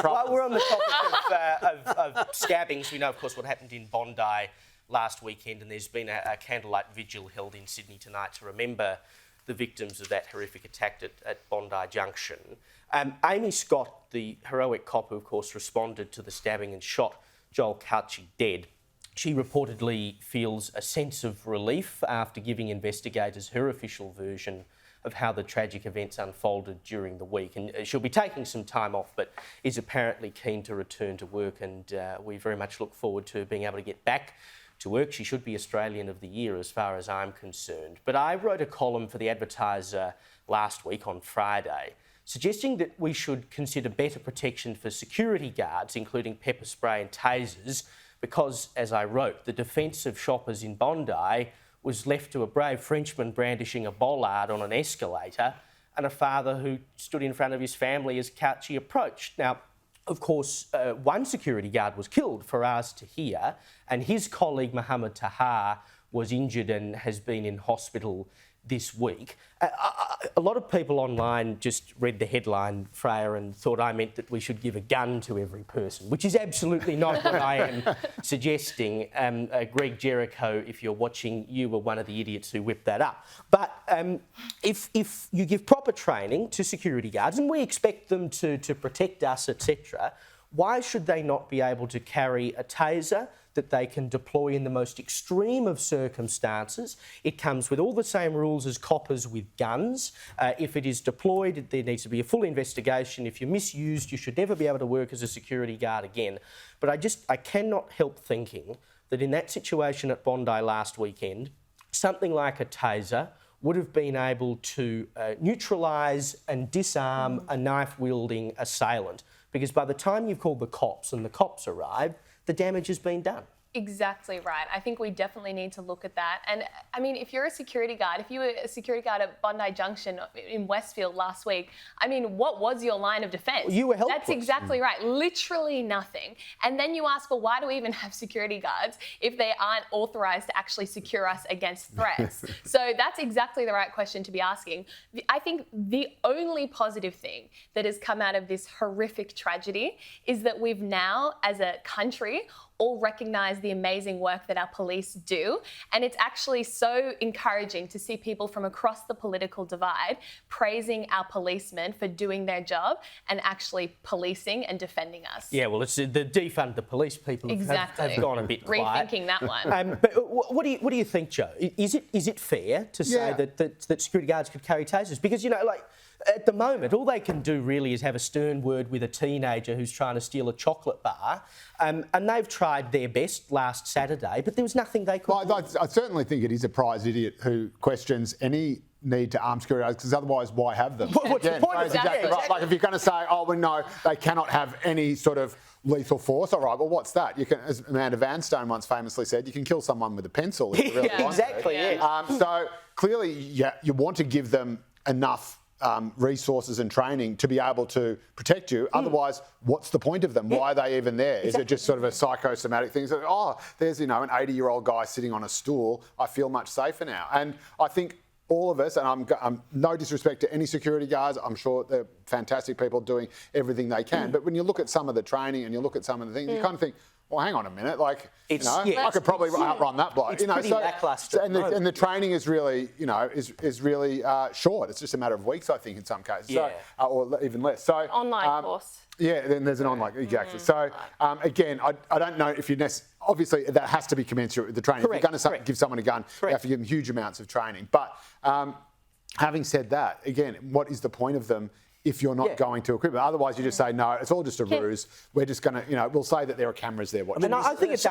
While we're on the topic of stabbings, we know, of course, what happened in Bondi last weekend, and there's been a candlelight vigil held in Sydney tonight to remember the victims of that horrific attack at Bondi Junction. Amy Scott, the heroic cop who, of course, responded to the stabbing and shot Joel Cauchi dead, she reportedly feels a sense of relief after giving investigators her official version of how the tragic events unfolded during the week. And she'll be taking some time off, but is apparently keen to return to work, and we very much look forward to being able to get back to work. She should be Australian of the Year as far as I'm concerned. But I wrote a column for the Advertiser last week on Friday, suggesting that we should consider better protection for security guards, including pepper spray and tasers, because, as I wrote, the defence of shoppers in Bondi was left to a brave Frenchman brandishing a bollard on an escalator and a father who stood in front of his family as Cauchi approached. Now, of course, one security guard was killed, Faraz Tahir, and his colleague Muhammad Taha was injured and has been in hospital this week. A lot of people online just read the headline, Freya, and thought I meant that we should give a gun to every person, which is absolutely not what I am suggesting. Greg Jericho, if you're watching, you were one of the idiots who whipped that up. But if you give proper training to security guards, and we expect them to protect us, etc., why should they not be able to carry a taser that they can deploy in the most extreme of circumstances? It comes with all the same rules as coppers with guns. If it is deployed, there needs to be a full investigation. If you're misused, you should never be able to work as a security guard again. But I cannot help thinking that in that situation at Bondi last weekend, something like a taser would have been able to neutralise and disarm a knife-wielding assailant. Because by the time you've called the cops and the cops arrive, the damage has been done. Exactly right. I think we definitely need to look at that. And I mean, if you're a security guard, if you were a security guard at Bondi Junction in Westfield last week, I mean, what was your line of defence? Well, you were helpless. That's exactly right. Literally nothing. And then you ask, well, why do we even have security guards if they aren't authorised to actually secure us against threats? So that's exactly the right question to be asking. I think the only positive thing that has come out of this horrific tragedy is that we've now, as a country, all recognise the amazing work that our police do. And it's actually so encouraging to see people from across the political divide praising our policemen for doing their job and actually policing and defending us. Yeah, well, it's the defund the police people have gone a bit quiet. Rethinking that one. But what do you think, Joe? Is it fair to say that security guards could carry tasers? Because, you know, like, at the moment, all they can do really is have a stern word with a teenager who's trying to steal a chocolate bar, and they've tried their best last Saturday, but there was nothing they could do. I certainly think it is a prize idiot who questions any need to arm security guards, because other's why have them? What's the point of that? Exactly right. Like, if you're going to say, oh, well, no, they cannot have any sort of lethal force. All right, well, what's that? You can, as Amanda Vanstone once famously said, you can kill someone with a pencil if you really want exactly, to. yeah. So clearly, you want to give them enough resources and training to be able to protect you. Otherwise, what's the point of them? Why are they even there? Is it just sort of a psychosomatic thing? So, oh, there's, you know, an 80-year-old guy sitting on a stool. I feel much safer now. And I think all of us, and I'm no disrespect to any security guards, I'm sure they're fantastic people doing everything they can. But when you look at some of the training and you look at some of the things, you kind of think, well, hang on a minute, like, I could probably outrun that bloke. It's pretty lacklustre. And the training is really, is really short. It's just a matter of weeks, I think, in some cases. Yeah. So, or even less. So Online course. Yeah, then there's an online, exactly. So, again, I don't know if you obviously that has to be commensurate with the training. Correct, if you're going to give someone a gun, you have to give them huge amounts of training. But having said that, again, what is the point of them if you're not going to equip it? Otherwise, you just say, no, it's all just a ruse. We're just going to, we'll say that there are cameras there watching. I think it's